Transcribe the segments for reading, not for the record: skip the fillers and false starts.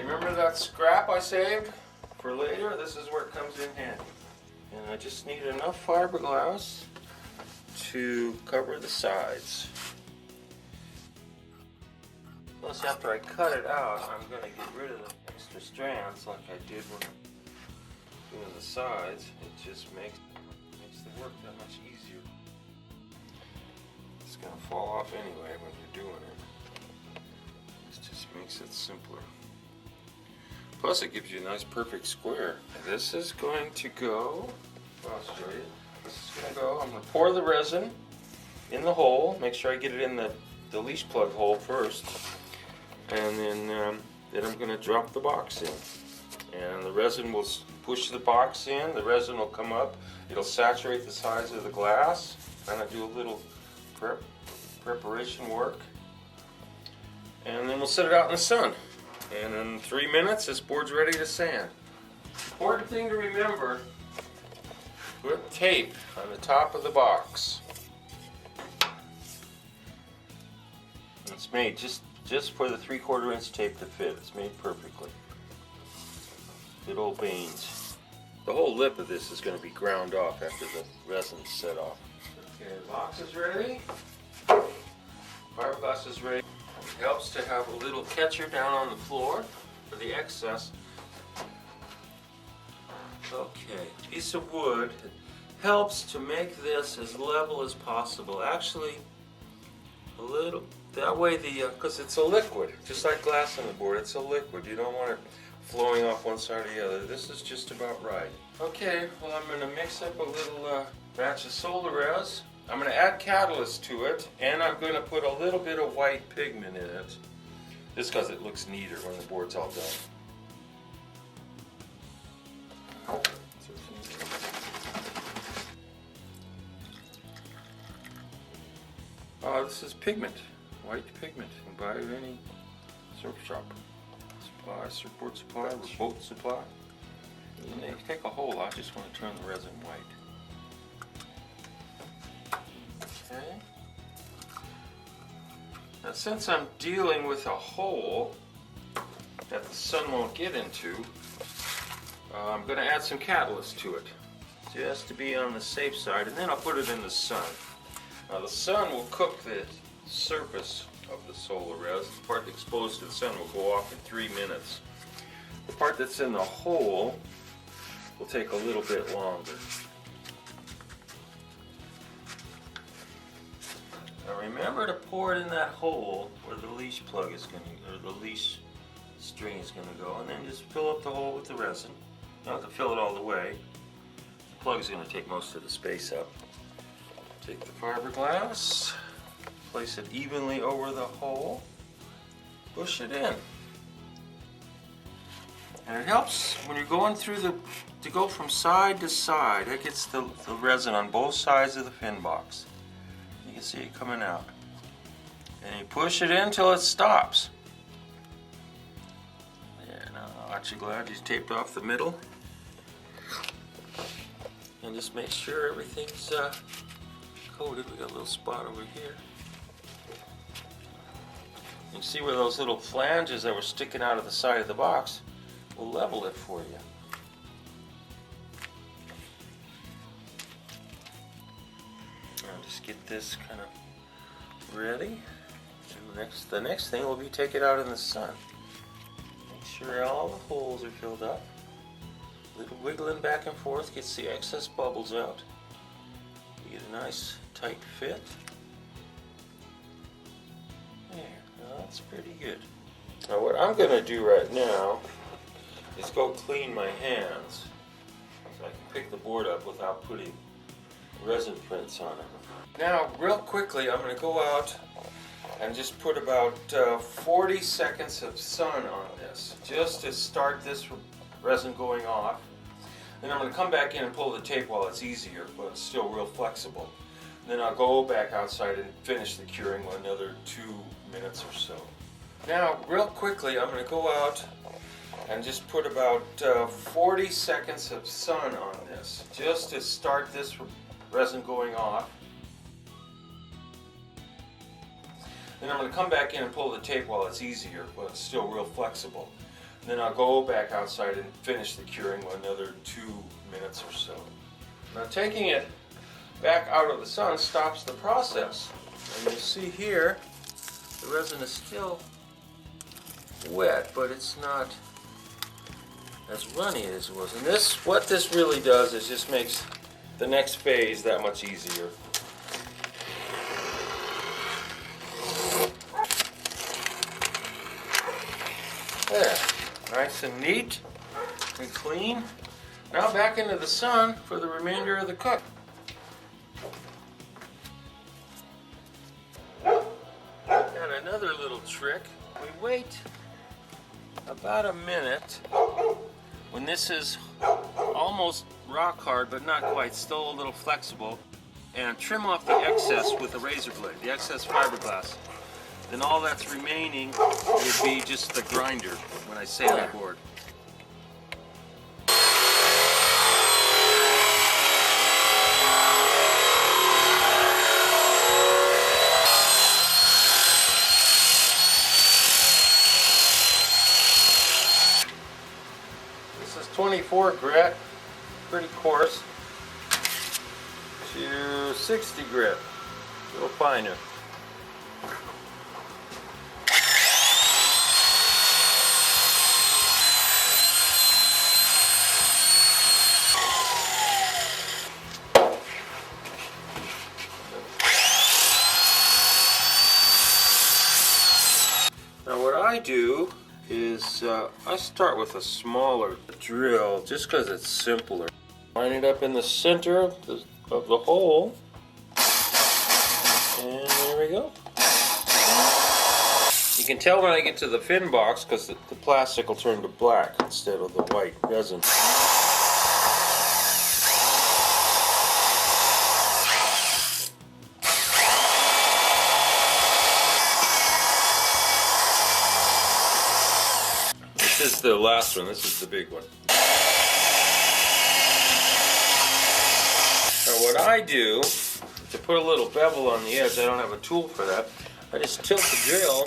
Remember that scrap I saved for later? This is where it comes in handy. And I just need enough fiberglass to cover the sides. Plus, after I cut it out, I'm going to get rid of the extra strands like I did when doing the sides. It just makes the work that much easier. It's going to fall off anyway when you're doing it. This just makes it simpler. Plus, it gives you a nice perfect square. This is going to go, I'll show you. This is going to go, I'm going to pour the resin in the hole. Make sure I get it in the leash plug hole first. And then I'm going to drop the box in. And the resin will push the box in. The resin will come up. It'll saturate the sides of the glass. Kind of do a little preparation work. And then we'll set it out in the sun. And in 3 minutes, this board's ready to sand. Important thing to remember, put tape on the top of the box. It's made just for the 3/4 inch tape to fit. It's made perfectly. Good old Baines. The whole lip of this is going to be ground off after the resin's set off. Okay, the box is ready. Fiberglass is ready. It helps to have a little catcher down on the floor for the excess. Okay, piece of wood. It helps to make this as level as possible. Actually, a little. That way, because it's a liquid, just like glass on the board, it's a liquid. You don't want it flowing off one side or the other. This is just about right. Okay, well, I'm going to mix up a little batch of Solarez. I'm going to add catalyst to it, and I'm going to put a little bit of white pigment in it, just because it looks neater when the board's all done. This is pigment. White pigment. You can buy it at any surf shop. Supply, surfboard supply, or boat supply. And you take a hole. I just want to turn the resin white. Okay. Now, since I'm dealing with a hole that the sun won't get into, I'm going to add some catalyst to it, just to be on the safe side, and then I'll put it in the sun. Now, the sun will cook the surface of the Solarez. The part exposed to the sun will go off in 3 minutes. The part that's in the hole will take a little bit longer. Now remember to pour it in that hole where the leash plug is going to, or the leash string is going to go, and then just fill up the hole with the resin. You don't have to fill it all the way. The plug is going to take most of the space up. Take the fiberglass, place it evenly over the hole, push it in. And it helps when you're going through to go from side to side. That gets the resin on both sides of the fin box. You can see it coming out. And you push it in until it stops. Yeah, now aren't you glad you taped off the middle? And just make sure everything's coated. We got a little spot over here. You can see where those little flanges that were sticking out of the side of the box. We'll level it for you. Now just get this kind of ready. And the next thing will be take it out in the sun. Make sure all the holes are filled up. A little wiggling back and forth gets the excess bubbles out. You get a nice tight fit. There, now that's pretty good. Now what I'm going to do right now is go clean my hands so I can pick the board up without putting resin prints on it. Now real quickly I'm going to go out and just put about 40 seconds of sun on this just to start this resin going off. Then I'm going to come back in and pull the tape while it's easier, but it's still real flexible. Then I'll go back outside and finish the curing with another 2 minutes or so. Now real quickly I'm going to go out and just put about 40 seconds of sun on this just to start this resin going off. Then I'm going to come back in and pull the tape while it's easier, but it's still real flexible. Then I'll go back outside and finish the curing another 2 minutes or so. Now taking it back out of the sun stops the process. And you'll see here, the resin is still wet, but it's not as runny as it was. And what this really does is just makes the next phase that much easier. There, nice and neat and clean. Now back into the sun for the remainder of the cook. And another little trick, we wait about a minute when this is almost rock hard but not quite, still a little flexible, and trim off the excess with a razor blade, the excess fiberglass. Then all that's remaining would be just the grinder when I say on the board. This is 24 grit, pretty coarse, to 60 grit, a little finer. Now what I do is I start with a smaller drill just because it's simpler. Line it up in the center of the hole, and there we go. You can tell when I get to the fin box because the plastic will turn to black instead of the white resin. This is the last one, this is the big one. Now what I do, to put a little bevel on the edge, I don't have a tool for that, I just tilt the drill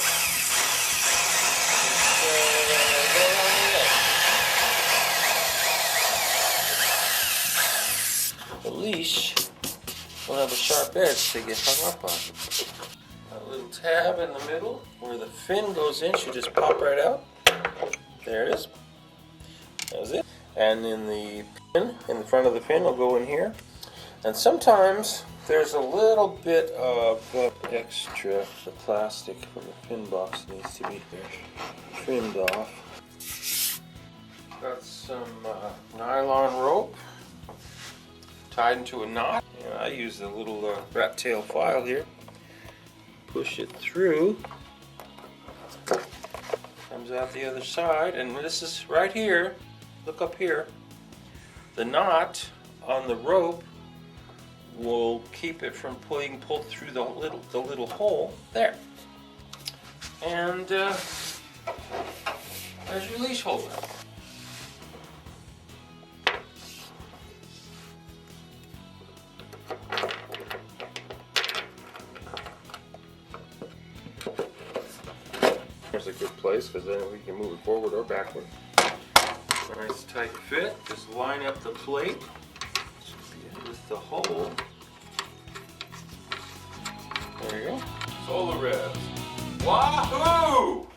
the leash will have a sharp edge to get hung up on. A little tab in the middle where the fin goes in should just pop right out. There it is. That's it. And in the pin, in the front of the fin, will go in here. And sometimes there's a little bit of extra. The plastic from the fin box needs to be trimmed off. Got some nylon rope tied into a knot. And I use a little rat tail file here. Push it through. Comes out the other side, and this is right here. Look up here. The knot on the rope will keep it from being pulled through the little hole there. And there's your leash holder. There's a good place because then we can move it forward or backward. Nice tight fit. Just line up the plate with the hole. There you go. Solarez. Wahoo!